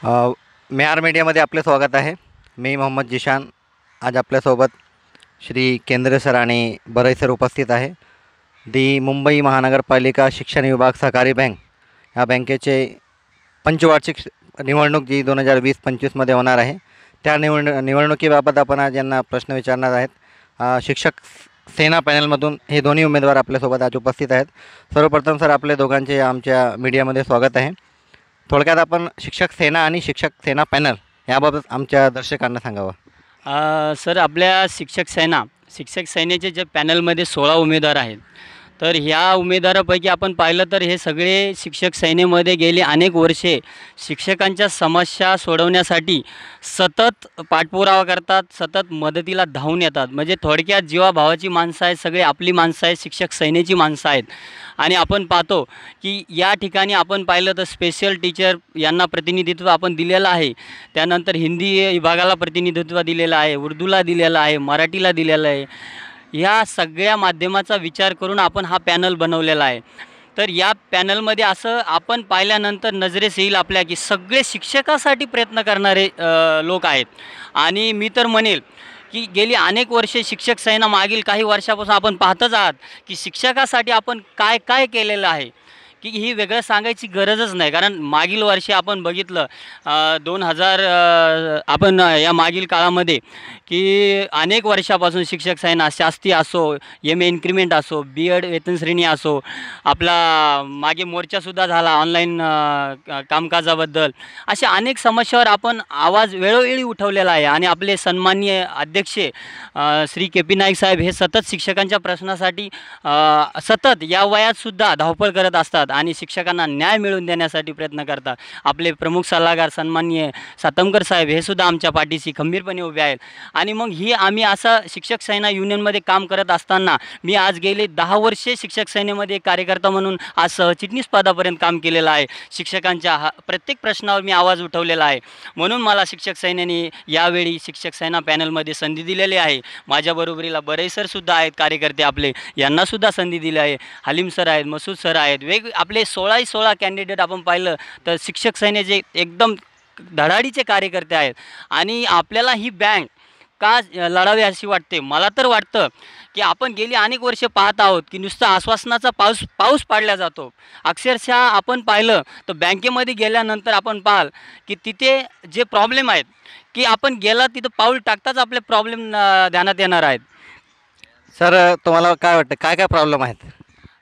मेआर मीडियामध्ये आपले स्वागत आहे. मी मोहम्मद जिशान. आज आपल्यासोबत श्री केंद्रे सर आणि बरई सर उपस्थित आहे. मुंबई महानगरपालिका शिक्षण विभाग सहकारी बँक या बँकेचे पंचवार्षिक निवडणूक जी 2020-25मध्ये होणार आहे, त्या निवडणुकीबाबत आपण आज यांना प्रश्न विचारणार आहेत. शिक्षक सेना पॅनलमधून हे दोन्ही उमेदवार आपल्यासोबत आज उपस्थित आहेत. सर्वप्रथम सर, आपले दोघांचे आमच्या मीडियामध्ये स्वागत आहे. थोडक्यात आपण शिक्षक सेना आणि शिक्षक सेना पॅनल याबाबत आमच्या दर्शकांना सांगावं. सर, आपल्या शिक्षक सेनेचे जे पॅनलमध्ये 16 उमेदवार आहेत, तर ह्या उमेदवारापैकी आपण पाहिलं तर हे सगळे शिक्षक सेनेमध्ये गेली अनेक वर्षे शिक्षकांच्या समस्या सोडवण्यासाठी सतत पाठपुरावा करतात, सतत मदतीला धावून येतात. म्हणजे थोडक्यात जीवाभावाची माणसं आहेत, सगळे आपली माणसं आहेत, शिक्षक सेनेची माणसं आहेत. आणि आपण पाहतो की या ठिकाणी आपण पाहिलं तर स्पेशल टीचर यांना प्रतिनिधित्व आपण दिलेलं आहे. त्यानंतर हिंदी विभागाला प्रतिनिधित्व दिलेलं आहे, उर्दूला दिलेलं आहे, मराठीला दिलेलं आहे. ह्या सगळ्या माध्यमाचा विचार करून आपण हा पॅनल बनवलेला आहे. तर या पॅनलमध्ये असं आपण पाहिल्यानंतर नजरेस येईल आपल्या की सगळे शिक्षकासाठी प्रयत्न करणारे लोक आहेत. आणि मी तर म्हणेल की गेली अनेक वर्षे शिक्षक सेना मागील काही वर्षापासून आपण पाहतच आहात की शिक्षकासाठी आपण काय काय केलेलं आहे, की ही वेगळं सांगायची गरजच नाही. कारण मागील वर्षी आपण बघितलं 2000 आपण या मागील काळामध्ये की अनेक वर्षापासून शिक्षक सेना शास्ती असो, एम ए इन्क्रिमेंट असो, BEd वेतनश्रेणी असो, आपला मागे मोर्चासुद्धा झाला ऑनलाईन कामकाजाबद्दल. अशा अनेक समस्यावर आपण आवाज वेळोवेळी उठवलेला आहे. आणि आपले सन्माननीय अध्यक्ष श्री KP नाईक साहेब हे सतत शिक्षकांच्या प्रश्नासाठी सतत या वयातसुद्धा धावपळ करत असतात आणि शिक्षकांना न्याय मिळवून देण्यासाठी प्रयत्न करतात. आपले प्रमुख सल्लागार सन्माननीय सातमकर साहेब हे सुद्धा आमच्या पाठीशी खंबीरपणे उभे आहेत. आणि मग ही आम्ही असं शिक्षक सेना युनियनमध्ये काम करत असताना मी आज गेले 10 वर्षे शिक्षक सेनेमध्ये एक कार्यकर्ता म्हणून आज सहचिटणीस पदापर्यंत काम केलेलं आहे. शिक्षकांच्या प्रत्येक प्रश्नावर मी आवाज उठवलेला आहे. म्हणून मला शिक्षक सेनेने यावेळी शिक्षक सेना पॅनलमध्ये संधी दिलेली आहे. माझ्याबरोबरीला बरई सरसुद्धा आहेत कार्यकर्ते आपले, यांनासुद्धा संधी दिली आहे. हलीम सर आहेत, मसूद सर आहेत, आपले 16 कॅन्डिडेट आपण पाहिलं तर शिक्षक सेनेचे एकदम धडाडीचे कार्यकर्ते आहेत. आणि आपल्याला ही बँक का लढावी अशी वाटते? मला तर वाटतं की आपण गेली अनेक वर्षे पाहत आहोत की नुसतं आश्वासनाचा पाऊस पाडला जातो. अक्षरशः आपण पाहिलं तर बँकेमध्ये गेल्यानंतर आपण पाहाल की तिथे जे प्रॉब्लेम आहेत की आपण गेला तिथं पाऊल टाकताच आपले प्रॉब्लेम ध्यानात येणार आहेत. सर, तुम्हाला काय वाटतं, काय काय प्रॉब्लेम आहेत?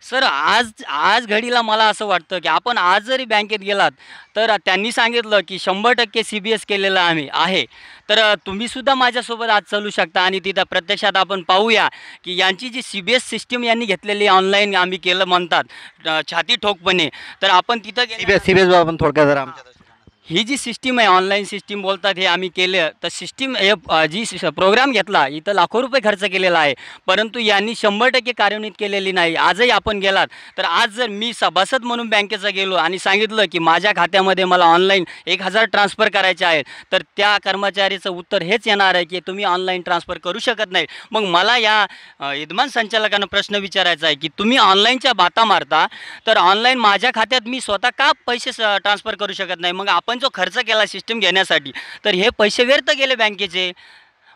सर, आज घडीला मला असं वाटतं की आपण आज जरी बँकेत गेलात तर त्यांनी सांगितलं की 100% CBS केलेलं आहे. तर तुम्हीसुद्धा माझ्यासोबत आज चालू शकता आणि तिथं प्रत्यक्षात आपण पाहूया की यांची जी CBS सिस्टीम यांनी घेतलेली ऑनलाईन आम्ही केलं म्हणतात छाती ठोकपणे. तर आपण तिथं CBS बाबत थोडक्यात जरा आमच्या ही जी सिस्टीम आहे, ऑनलाईन सिस्टीम बोलतात, हे आम्ही केलं. तर सिस्टीम जी प्रोग्राम घेतला इथं लाखो रुपये खर्च केलेला आहे, परंतु यांनी 100% कार्यान्वित केलेली नाही. आजही आपण गेलात तर आज जर मी सभासद म्हणून बँकेचा गेलो आणि सांगितलं की माझ्या खात्यामध्ये मला ऑनलाईन 1000 ट्रान्सफर करायचे आहेत, तर त्या कर्मचारीचं उत्तर हेच येणार आहे की तुम्ही ऑनलाईन ट्रान्सफर करू शकत नाही. मग मला या विद्यमान संचालकांना प्रश्न विचारायचा आहे की तुम्ही ऑनलाईनच्या बाता मारता, तर ऑनलाईन माझ्या खात्यात मी स्वतः का पैसे ट्रान्सफर करू शकत नाही? मग आपण जो खर्च केला सिस्टीम घेण्यासाठी, तर हे पैसे व्यर्थ गेले बँकेचे.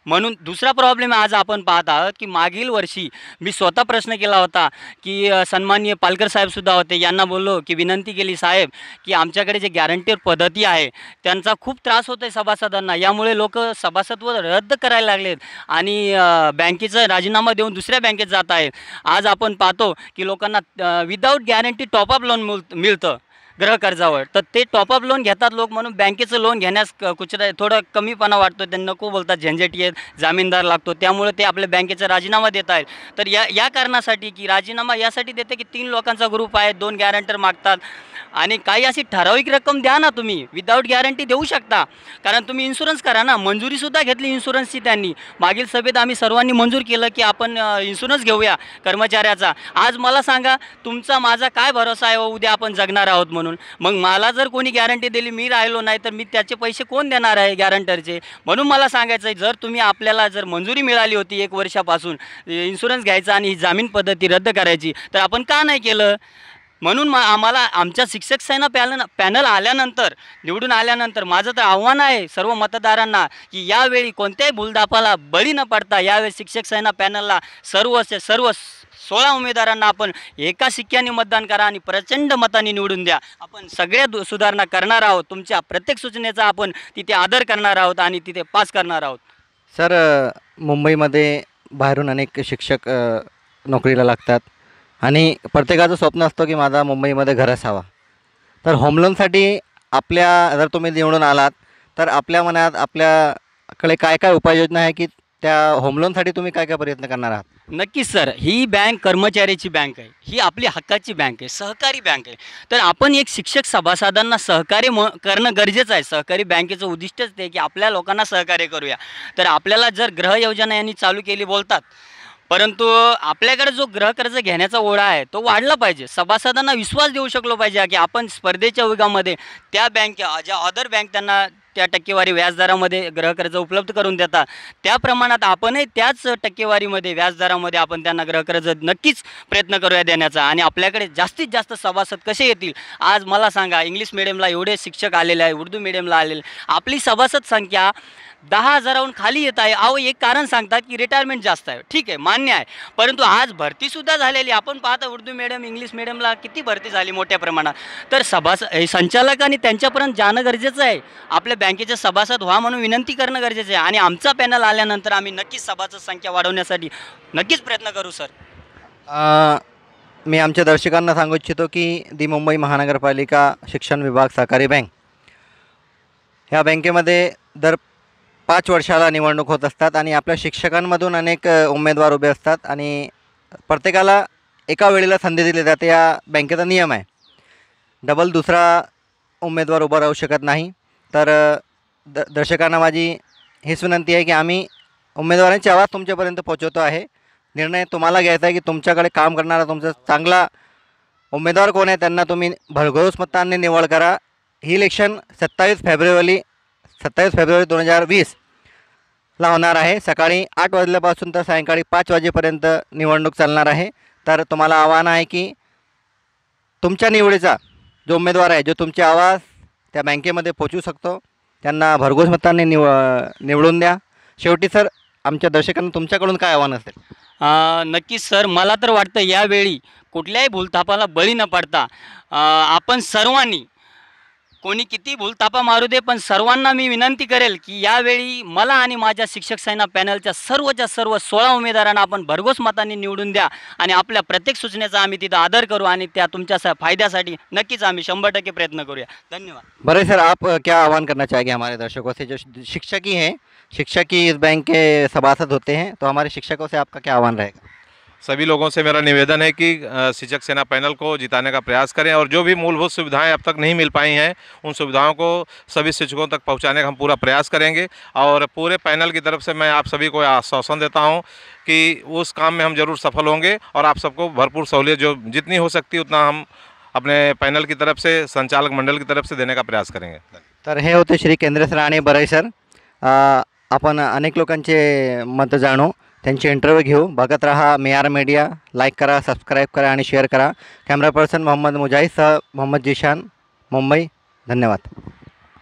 म्हणून दुसरा प्रॉब्लेम आज आपण पाहत आहोत की मागील वर्षी मी स्वतः प्रश्न केला होता की सन्माननीय पालकर साहेबसुद्धा होते, यांना बोललो की विनंती केली साहेब की आमच्याकडे जे गॅरंटीर पद्धती आहे त्यांचा खूप त्रास होतो आहे सभासदांना, यामुळे लोक सभासदत्व रद्द करायला लागलेत आणि बँकेचा राजीनामा देऊन दुसऱ्या बँकेत जात आहेत. आज आपण पाहतो की लोकांना विदाऊट गॅरंटी टॉपअप लोन मिळतं गृह कर्जावर. तर ते टॉपअप लोन घेतात लोक, म्हणून बँकेचं लोन घेण्यास थोडं कमीपणा वाटतो. ते नको बोलतात, झंझटी आहेत, जामीनदार लागतो, त्यामुळे ते आपल्या बँकेचा राजीनामा देत आहेत. तर या कारणासाठी की राजीनामा यासाठी देते की 3 लोकांचा ग्रुप आहे, 2 गॅरंटर मागतात आणि काही अशी ठराविक रक्कम द्या ना, तुम्ही विदाऊट गॅरंटी देऊ शकता. कारण तुम्ही इन्शुरन्स करा ना. मंजुरीसुद्धा घेतली इन्शुरन्सची त्यांनी. मागील सभेत आम्ही सर्वांनी मंजूर केलं की आपण इन्शुरन्स घेऊया कर्मचाऱ्याचा. आज मला सांगा तुमचा माझा काय भरोसा आहे उद्या आपण जगणार आहोत म्हणून? मग मला जर कोणी गॅरंटी दिली, मी राहिलो नाही, तर मी त्याचे पैसे कोण देणार आहे गॅरंटरचे? म्हणून मला सांगायचं आहे, जर तुम्ही आपल्याला जर मंजुरी मिळाली होती 1 वर्षापासून इन्शुरन्स घ्यायचा आणि ही जामीन पद्धती रद्द करायची, तर आपण का नाही केलं? म्हणून आम्हाला आमच्या शिक्षक सेना पॅनल आल्यानंतर निवडून आल्यानंतर माझं तर आव्हान आहे सर्व मतदारांना की यावेळी कोणत्याही भूलथापाला बळी न पडता यावेळी शिक्षक सेना पॅनलला सर्व 16 उमेदवारांना आपण एका शिक्क्याने मतदान करा आणि प्रचंड मताने निवडून द्या. आपण सगळ्या सुधारणा करणार आहोत. तुमच्या प्रत्येक सूचनेचा आपण तिथे आदर करणार आहोत आणि तिथे पास करणार आहोत. सर, मुंबईमध्ये बाहेरून अनेक शिक्षक नोकरीला लागतात आणि प्रत्येकाचं स्वप्न असतं की माझा मुंबईमध्ये घर असावा. तर होम लोनसाठी जर तुम्ही निवडून आलात तर आपल्या मनात आपल्याकडे काय काय उपाययोजना आहे की त्या होम लोनसाठी तुम्ही काय काय प्रयत्न करणार आहात? नक्कीच सर, ही बँक कर्मचाऱ्याची बँक आहे. ही आपली हक्काची बँक आहे, सहकारी बँक आहे. तर आपण एक शिक्षक सभासदांना सहकार्य करणं गरजेचं आहे. सहकारी बँकेचं उद्दिष्टच ते की आपल्या लोकांना सहकार्य करूया. तर आपल्याला जर गृह योजना यांनी चालू केली बोलतात, परंतु आपल्याकडे जो गृहकर्ज घेण्याचा ओढा आहे तो वाढला पाहिजे. सभासदांना विश्वास देऊ शकलो पाहिजे की आपण स्पर्धेच्या युगामध्ये त्या ज्या अदर बँक त्यांना त्या टक्केवारी व्याजदरामध्ये गृहकर्ज उपलब्ध करून देतात त्या प्रमाणात आपणही त्याच टक्केवारीमध्ये व्याजदरामध्ये आपण त्यांना गृहकर्ज नक्कीच प्रयत्न करूया देण्याचा. आणि आपल्याकडे जास्तीत जास्त सभासद कसे येतील? आज मला सांगा, इंग्लिश मिडियमला एवढे शिक्षक आलेले आहे, उर्दू मिडियमला आलेले, आपली सभासद संख्या 10,000हून खाली येत आहे. एक कारण सांगतात की रिटायरमेंट जास्त आहे. ठीक आहे, मान्य आहे. परंतु आज भरतीसुद्धा झालेली आपण पाहता उर्दू मिडियम इंग्लिश मिडियमला किती भरती झाली मोठ्या प्रमाणात. तर संचालकांनी त्यांच्यापर्यंत जाणं गरजेचं आहे. आपल्या बँकेचे सभासद व्हा म्हणून विनंती करणं गरजेचं आहे. आणि आमचा पॅनल आल्यानंतर आम्ही नक्कीच सभासद संख्या वाढवण्यासाठी नक्कीच प्रयत्न करू सर. मी आमच्या दर्शकांना सांगू इच्छितो की मुंबई महानगरपालिका शिक्षण विभाग सहकारी बँक ह्या बँकेमध्ये दर 5 वर्षाला निवडणूक होत असतात आणि आपल्या शिक्षकांमधून अनेक उमेदवार उभे असतात आणि प्रत्येकाला एका वेळेला संधी दिली जाते. या बँकेचा नियम आहे. डबल दुसरा उमेदवार उभा राहू शकत नाही. तर दर्शकांना माझी हीच विनंती आहे की आम्ही उमेदवारांची आवाज तुमच्यापर्यंत पोहोचवतो आहे. निर्णय तुम्हाला घ्यायचा आहे की तुमच्याकडे काम करणारा तुमचा चांगला उमेदवार कोण आहे त्यांना तुम्ही भरघोस मतांनी निवड करा. ही इलेक्शन 27 फेब्रुवारी 2020 ला होणार आहे. सकाळी 8 वाजल्यापासून तर सायंकाळी 5 वाजेपर्यंत निवडणूक चालणार आहे. तर तुम्हाला आव्हान आहे की तुमच्या निवडीचा जो उमेदवार आहे जो तुमची आवाज त्या बँकेमध्ये पोचवू शकतो त्यांना भरघोस मतांनी निवडून द्या. शेवटी सर, आमच्या दर्शकांना तुमच्याकडून काय आव्हान असेल? नक्कीच सर, मला तर वाटतं यावेळी कुठल्याही भूलथापाला बळी न पडता आपण सर्वांनी, कोणी किती भूलथापा मारू दे, पण सर्वांना मी विनंती करेल की यावेळी मला आणि माझ्या शिक्षक सेना पॅनलच्या सर्व 16 उमेदवारांना आपण भरघोस मतांनी निवडून द्या. आणि आपल्या प्रत्येक सूचनेचा आम्ही तिथं आदर करू आणि त्या तुमच्या फायद्यासाठी नक्कीच आम्ही 100% प्रयत्न करूया. धन्यवाद. बड़े सर, आप क्या आह्वान करना चाहेंगे हमारे दर्शकों से? जो शिक्षक ही हैं, शिक्षक ही इस बैंक के सभासद होते हैं, तो हमारे शिक्षकों से आपका क्या आह्वान रहेगा? सभी लोगों से मेरा निवेदन है कि शिक्षक सेना पैनल को जिताने का प्रयास करें और जो भी मूलभूत सुविधाएं अब तक नहीं मिल पाई हैं उन सुविधाओं को सभी शिक्षकों तक पहुंचाने का हम पूरा प्रयास करेंगे. और पूरे पैनल की तरफ से मैं आप सभी को आश्वासन देता हूं कि उस काम में हम ज़रूर सफल होंगे और आप सबको भरपूर सहूलियत जो जितनी हो सकती है उतना हम अपने पैनल की तरफ से, संचालक मंडल की तरफ से देने का प्रयास करेंगे. तर हे होते श्री केंद्र आणि बराई सर. आपण अनेक लोकांचे मत जाणू, त्यांचे इंटरव्ह्यू घेऊ. बघत रहा मेआर मीडिया. लाईक करा, सबस्क्राईब करा आणि शेअर करा. कॅमेरा पर्सन मोहम्मद मुजाहिद सह मोहम्मद जिशान, मुंबई. धन्यवाद.